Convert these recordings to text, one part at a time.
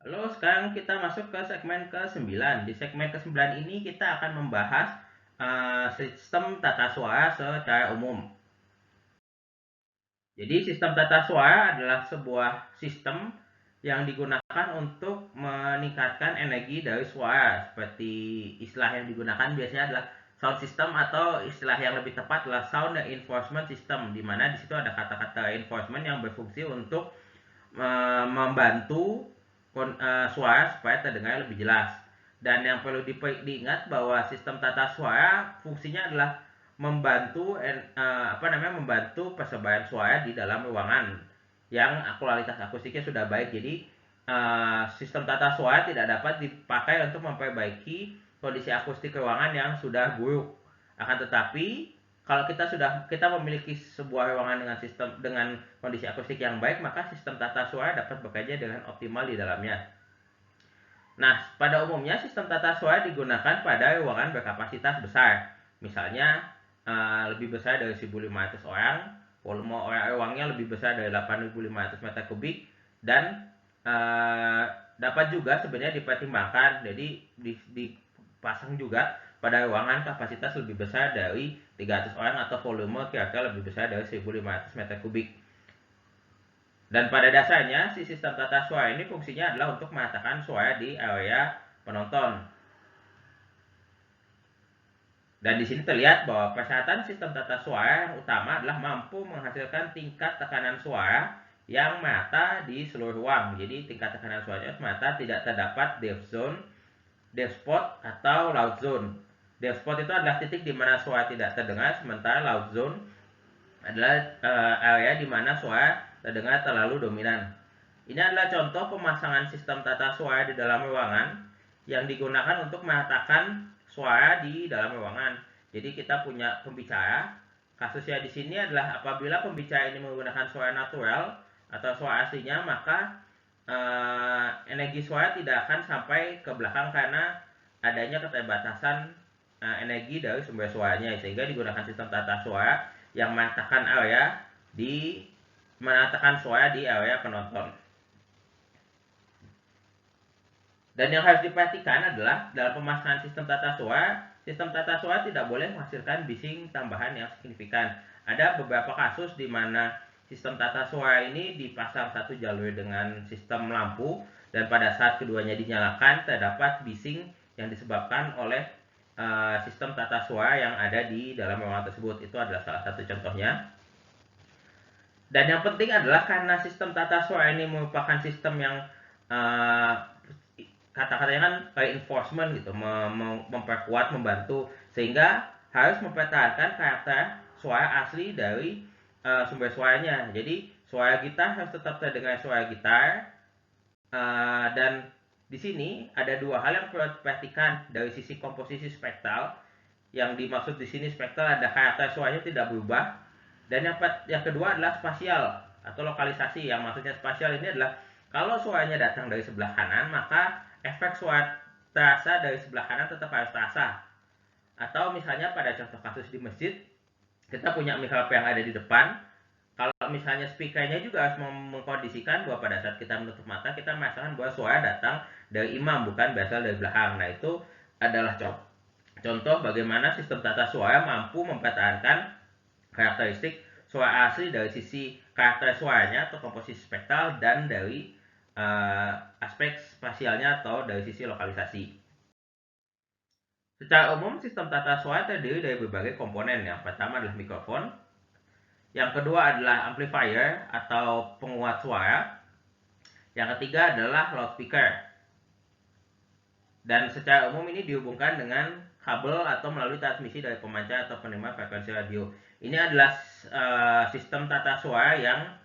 Halo, sekarang kita masuk ke segmen ke-9. Di segmen ke-9 ini kita akan membahas sistem tata suara secara umum. Jadi sistem tata suara adalah sebuah sistem yang digunakan untuk meningkatkan energi dari suara. Seperti istilah yang digunakan biasanya adalah sound system, atau istilah yang lebih tepat adalah sound reinforcement system, di mana di situ ada kata-kata reinforcement yang berfungsi untuk membantu suara supaya terdengar lebih jelas. Dan yang perlu diingat bahwa sistem tata suara fungsinya adalah membantu persebaran suara di dalam ruangan yang kualitas akustiknya sudah baik. Jadi sistem tata suara tidak dapat dipakai untuk memperbaiki kondisi akustik ruangan yang sudah buruk. Akan tetapi kalau kita memiliki sebuah ruangan dengan kondisi akustik yang baik, maka sistem tata suara dapat bekerja dengan optimal di dalamnya. Nah, pada umumnya sistem tata suara digunakan pada ruangan berkapasitas besar. Misalnya lebih besar dari 1.500 orang, volume ruangnya lebih besar dari 8.500 meter kubik, dan dapat juga sebenarnya dipertimbangkan, jadi dipasang juga pada ruangan kapasitas lebih besar dari 300 orang atau volume kira-kira lebih besar dari 1.500 meter kubik. Dan pada dasarnya, si sistem tata suara ini fungsinya adalah untuk meratakan suara di area penonton. Dan di sini terlihat bahwa persyaratan sistem tata suara yang utama adalah mampu menghasilkan tingkat tekanan suara yang merata di seluruh ruang. Jadi tingkat tekanan suaranya merata, tidak terdapat dead zone, dead spot, atau loud zone. Dead spot itu adalah titik di mana suara tidak terdengar, sementara loud zone adalah area di mana suara terdengar terlalu dominan. Ini adalah contoh pemasangan sistem tata suara di dalam ruangan yang digunakan untuk meratakan suara di dalam ruangan. Jadi kita punya pembicara. Kasusnya di sini adalah apabila pembicara ini menggunakan suara natural atau suara aslinya, maka energi suara tidak akan sampai ke belakang karena adanya keterbatasan energi dari sumber suaranya, sehingga digunakan sistem tata suara yang meratakan suara di area penonton. Dan yang harus diperhatikan adalah dalam pemasangan sistem tata suara tidak boleh menghasilkan bising tambahan yang signifikan. Ada beberapa kasus di mana sistem tata suara ini dipasang satu jalur dengan sistem lampu, dan pada saat keduanya dinyalakan terdapat bising yang disebabkan oleh sistem tata suara yang ada di dalam ruangan tersebut. Itu adalah salah satu contohnya. Dan yang penting adalah karena sistem tata suara ini merupakan sistem yang kata-katanya kan reinforcement gitu, memperkuat, membantu, sehingga harus mempertahankan karakter suara asli dari sumber suaranya. Jadi suara gitar harus tetap terdengar suara gitar, dan di sini ada dua hal yang perlu diperhatikan dari sisi komposisi spektral. Yang dimaksud di sini spektral ada karakter suaranya tidak berubah, dan yang kedua adalah spasial atau lokalisasi. Yang maksudnya spasial ini adalah kalau suaranya datang dari sebelah kanan, maka efek suara terasa dari sebelah kanan tetap harus terasa. Atau misalnya pada contoh kasus di masjid, kita punya mihrab yang ada di depan. Kalau misalnya speakernya juga harus mengkondisikan bahwa pada saat kita menutup mata, kita merasakan bahwa suara datang dari imam, bukan berasal dari belakang. Nah, itu adalah contoh bagaimana sistem tata suara mampu mempertahankan karakteristik suara asli dari sisi karakter suaranya atau komposisi spektral, dan dari aspek spasialnya atau dari sisi lokalisasi. Secara umum, sistem tata suara terdiri dari berbagai komponen. Yang pertama adalah mikrofon, yang kedua adalah amplifier atau penguat suara, yang ketiga adalah loudspeaker. Dan secara umum ini dihubungkan dengan kabel atau melalui transmisi dari pemancar atau penerima frekuensi radio. Ini adalah sistem tata suara yang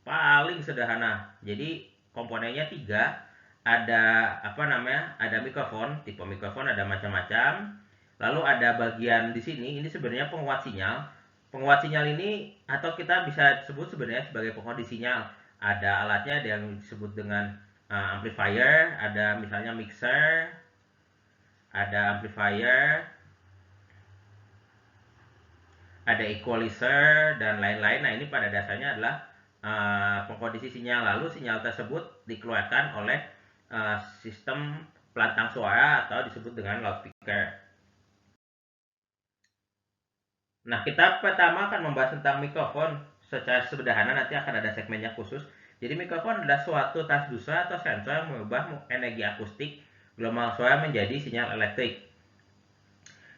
paling sederhana. Jadi komponennya tiga. Ada mikrofon, tipe mikrofon ada macam-macam. Lalu ada bagian di sini, ini sebenarnya penguat sinyal. Penguat sinyal ini, atau kita bisa sebut sebenarnya sebagai penguat di sinyal. Ada alatnya, ada yang disebut dengan amplifier, ada misalnya mixer, ada amplifier, ada equalizer, dan lain-lain. Nah, ini pada dasarnya adalah pengkondisi sinyal. Lalu sinyal tersebut dikeluarkan oleh sistem pelantang suara atau disebut dengan loudspeaker. Nah, kita pertama akan membahas tentang mikrofon secara sederhana, nanti akan ada segmennya khusus. Jadi mikrofon adalah suatu transducer atau sensor yang mengubah energi akustik gelombang suara menjadi sinyal elektrik.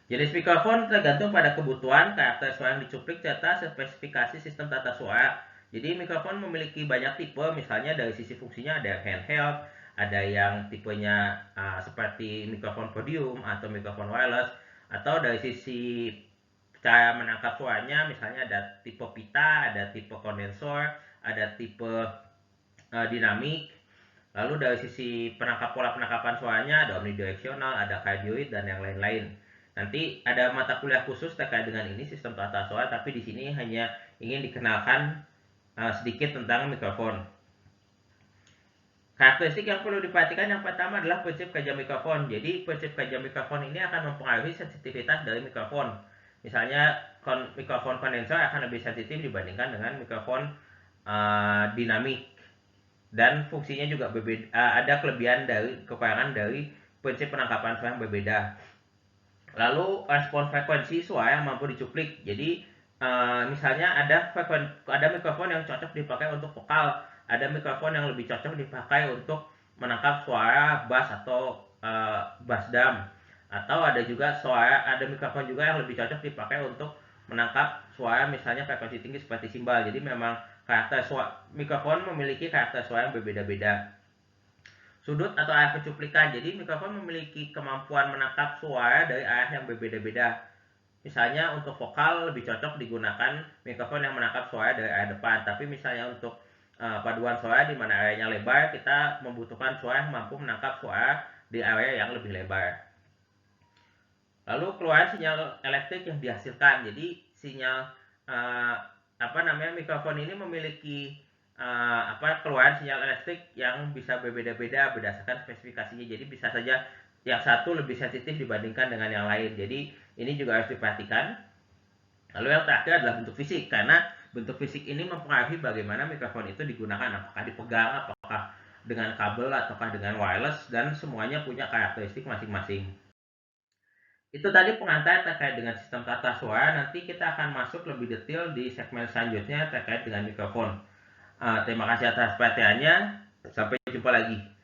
Jenis mikrofon tergantung pada kebutuhan, karakter suara yang dicuplik, serta spesifikasi sistem tata suara. Jadi mikrofon memiliki banyak tipe, misalnya dari sisi fungsinya ada handheld, ada yang tipenya seperti mikrofon podium atau mikrofon wireless, atau dari sisi cara menangkap suaranya, misalnya ada tipe pita, ada tipe kondensor, ada tipe dinamik. Lalu dari sisi pola penangkapan suaranya ada omnidirectional, ada cardioid, dan yang lain-lain. Nanti ada mata kuliah khusus terkait dengan ini, sistem tata suara, tapi di sini hanya ingin dikenalkan sedikit tentang mikrofon. Karakteristik yang perlu diperhatikan yang pertama adalah prinsip kerja mikrofon. Jadi prinsip kerja mikrofon ini akan mempengaruhi sensitivitas dari mikrofon. Misalnya mikrofon kondensor akan lebih sensitif dibandingkan dengan mikrofon dinamik. Dan fungsinya juga berbeda, ada kekurangan dari prinsip penangkapan suara yang berbeda. Lalu respon frekuensi suara yang mampu dicuplik. Jadi misalnya ada mikrofon yang cocok dipakai untuk vokal, ada mikrofon yang lebih cocok dipakai untuk menangkap suara bass atau bass drum, atau ada mikrofon juga yang lebih cocok dipakai untuk menangkap suara misalnya frekuensi tinggi seperti simbal. Jadi memang mikrofon memiliki karakter suara yang berbeda-beda. Sudut atau arah pencuplikan. Jadi mikrofon memiliki kemampuan menangkap suara dari arah yang berbeda-beda. Misalnya untuk vokal lebih cocok digunakan mikrofon yang menangkap suara dari arah depan. Tapi misalnya untuk paduan suara di mana areanya lebar, kita membutuhkan suara yang mampu menangkap suara di area yang lebih lebar. Lalu keluaran sinyal elektrik yang dihasilkan. Jadi sinyal mikrofon ini memiliki keluaran sinyal elektrik yang bisa berbeda-beda berdasarkan spesifikasinya. Jadi bisa saja yang satu lebih sensitif dibandingkan dengan yang lain. Jadi ini juga harus diperhatikan. Lalu yang terakhir adalah bentuk fisik, karena bentuk fisik ini mempengaruhi bagaimana mikrofon itu digunakan, apakah dipegang, apakah dengan kabel, ataukah dengan wireless, dan semuanya punya karakteristik masing-masing. Itu tadi pengantar terkait dengan sistem tata suara. Nanti kita akan masuk lebih detail di segmen selanjutnya terkait dengan mikrofon. Terima kasih atas perhatiannya. Sampai jumpa lagi.